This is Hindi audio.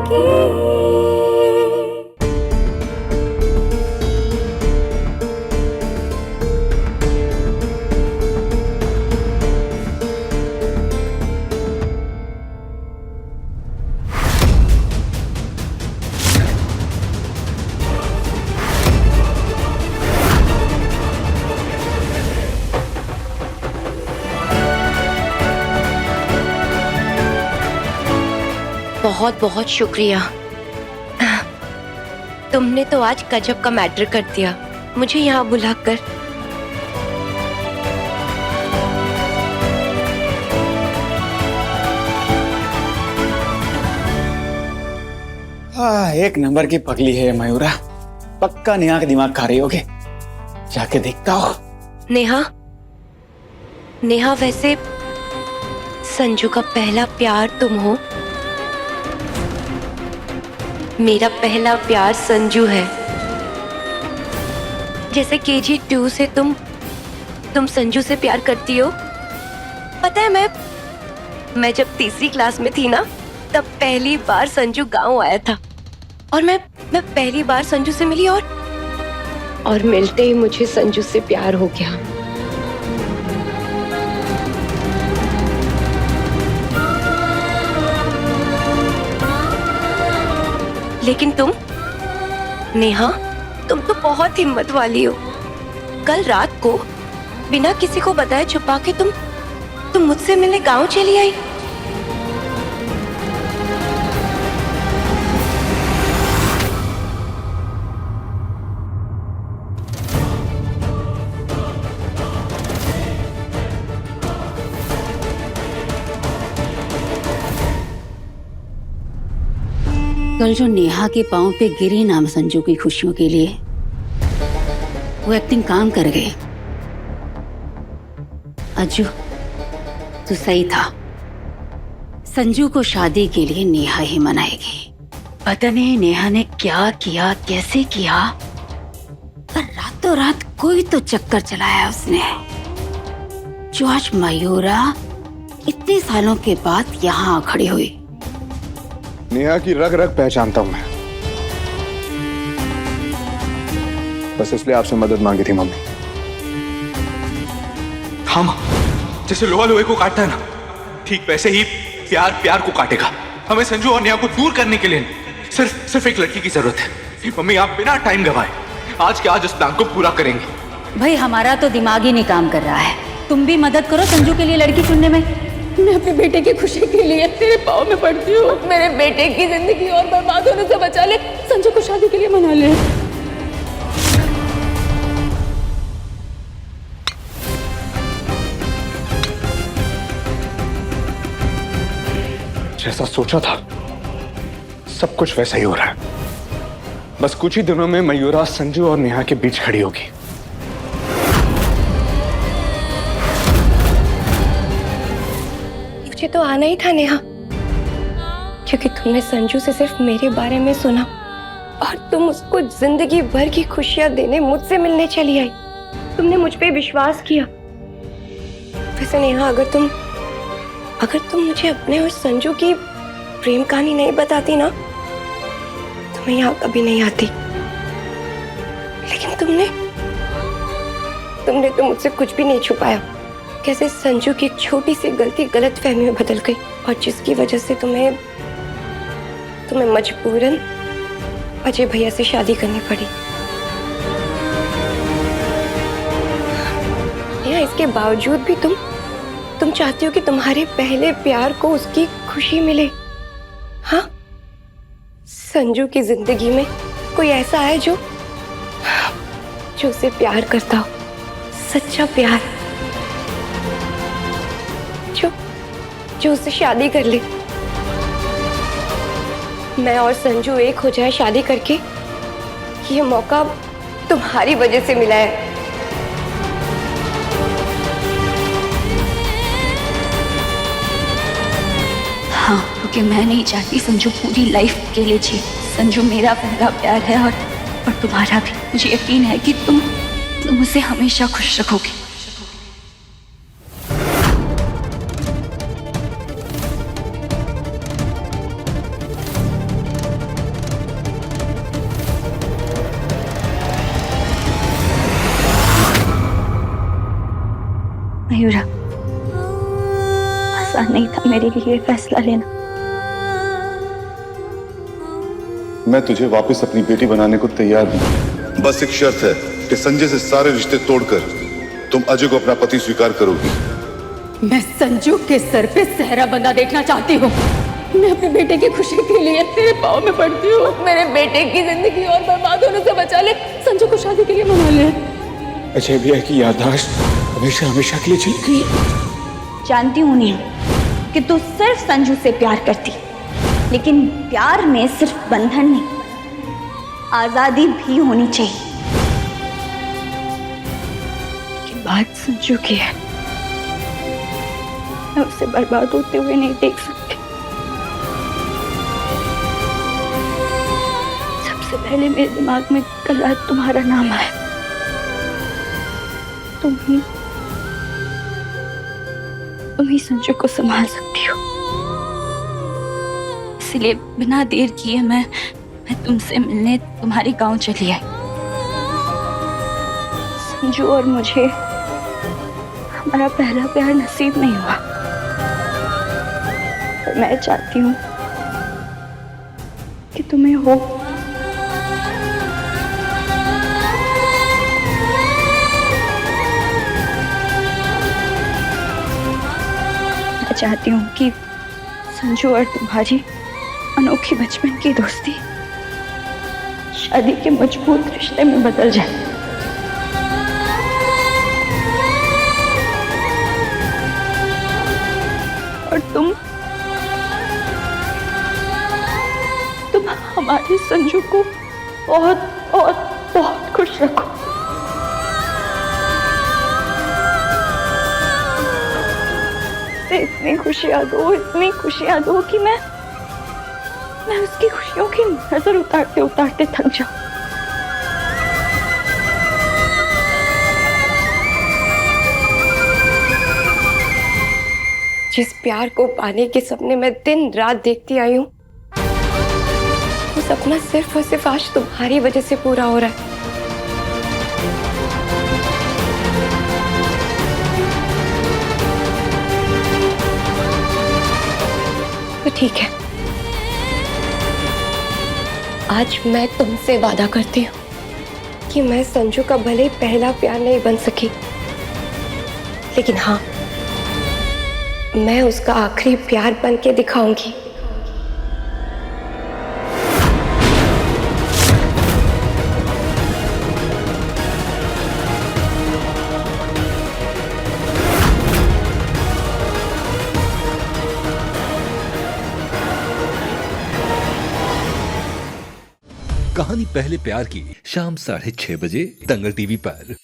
की। बहुत बहुत शुक्रिया। तुमने तो आज गजब का मैटर कर दिया मुझे यहाँ बुलाकर। एक नंबर की पगली है मयूरा, पक्का नेहा का दिमाग खा रही होगी। जाके देखता हो। नेहा, नेहा वैसे संजू का पहला प्यार तुम हो। मेरा पहला प्यार संजू है। जैसे KG2 से तुम संजू से प्यार करती हो। पता है मैं जब तीसरी क्लास में थी ना, तब पहली बार संजू गांव आया था और मैं पहली बार संजू से मिली और मिलते ही मुझे संजू से प्यार हो गया। लेकिन तुम नेहा, तुम तो बहुत हिम्मत वाली हो। कल रात को बिना किसी को बताए छुपा के तुम मुझसे मिलने गांव चली आई। कल जो नेहा के पांव पे गिरी नाम संजू की खुशियों के लिए, वो एक्टिंग काम कर गई। अज्जू, तू सही था। संजू को शादी के लिए नेहा ही मनाएगी। पता नहीं नेहा ने क्या किया, कैसे किया, पर रातों रात कोई तो चक्कर चलाया उसने, जो आज मयूरा इतने सालों के बाद यहाँ खड़ी हुई। नेहा की रग रग पहचानता हूं मैं, बस इसलिए आपसे मदद मांगी थी मम्मी। हाँ माँ, जैसे लोहा लोहे को काटता है ना, ठीक वैसे ही प्यार प्यार को काटेगा। हमें संजू और नेहा को दूर करने के लिए सिर्फ एक लड़की की जरूरत है। मम्मी, आप बिना टाइम गवाए आज के आज इस प्लान को पूरा करेंगे। भाई, हमारा तो दिमाग ही नहीं काम कर रहा है। तुम भी मदद करो संजू के लिए लड़की चुनने में। मैं अपने बेटे की खुशी के लिए तेरे पाँव में पड़ती हूँ। मेरे बेटे की जिंदगी और बर्बाद होने से बचा ले। संजू को शादी के लिए मना ले। जैसा सोचा था सब कुछ वैसा ही हो रहा है। बस कुछ ही दिनों में मयूरा संजू और नेहा के बीच खड़ी होगी। मुझे तो आना ही था नेहा, क्योंकि तुमने संजू से सिर्फ मेरे बारे में सुना और तुम उसको जिंदगी भर की खुशियां देने मुझसे मिलने चली आई। तुमने मुझ पे विश्वास किया। वैसे नेहा, अगर तुम मुझे अपने और संजू की प्रेम कहानी नहीं बताती ना, तो मैं यहाँ कभी नहीं आती। लेकिन तुमने तो मुझसे कुछ भी नहीं छुपाया। कैसे संजू की एक छोटी सी गलती गलत फहमी में बदल गई, और जिसकी वजह से तुम्हें मजबूरन अजय भैया से शादी करनी पड़ी। या इसके बावजूद भी तुम चाहती हो कि तुम्हारे पहले प्यार को उसकी खुशी मिले। हाँ, संजू की जिंदगी में कोई ऐसा है जो उसे प्यार करता हो, सच्चा प्यार, जो उससे शादी कर ले। मैं और संजू एक हो जाए शादी करके। ये मौका तुम्हारी वजह से मिला है। हाँ, क्योंकि मैं नहीं चाहती संजू पूरी लाइफ के लिए जी। संजू मेरा पहला प्यार है और तुम्हारा भी। मुझे यकीन है कि तुम उसे हमेशा खुश रखोगे। मयूरा, आसान नहीं था मेरे लिए ये फैसला लेना। मैं तुझे वापस अपनी बेटी बनाने को तैयार हूं। बस एक शर्त है कि संजय से सारे रिश्ते तोड़कर तुम अजय को अपना पति स्वीकार करोगी। मैं संजू के सर पे सेहरा बंधा देखना चाहती हूँ। मैं अपने बेटे की खुशी के लिए तेरे पाँव में पड़ती हूँ। मेरे बेटे की जिंदगी और बर्बाद होने से बचा ले। संजू को शादी के लिए मना ले। अजय भैया की याददाश्त हमेशा हमेशा के लिए चली गई। जानती हूँ नेहा कि तू सिर्फ संजू से प्यार करती, लेकिन प्यार में सिर्फ बंधन नहीं, आजादी भी होनी चाहिए। लेकिन बात संजू की है, मैं उसे बर्बाद होते हुए नहीं देख सकती। सबसे पहले मेरे दिमाग में कल रात तुम्हारा नाम आया। तुम ही संजू को संभाल सकती हो। इसलिए बिना देर किए मैं तुमसे मिलने तुम्हारे गांव चली आई। संजू और मुझे हमारा पहला प्यार नसीब नहीं हुआ, पर मैं चाहती हूँ कि तुम्हें हो। मैं चाहती हूँ कि संजू और तुम्हारी अनोखी बचपन की दोस्ती शादी के मजबूत रिश्ते में बदल जाए। और तुम हमारे संजू को बहुत बहुत बहुत खुश रखो। इतनी खुशियां दो कि मैं उसकी खुशियों की नजर उतारते उतारते थक जाऊं। जिस प्यार को पाने के सपने मैं दिन रात देखती आई हूँ, वो सपना सिर्फ और सिर्फ आज तुम्हारी वजह से पूरा हो रहा है। तो ठीक है, आज मैं तुमसे वादा करती हूँ कि मैं संजू का भले ही पहला प्यार नहीं बन सकी, लेकिन हाँ, मैं उसका आखिरी प्यार बन के दिखाऊंगी। कहानी पहले प्यार की शाम 6:30 बजे दंगल टीवी पर।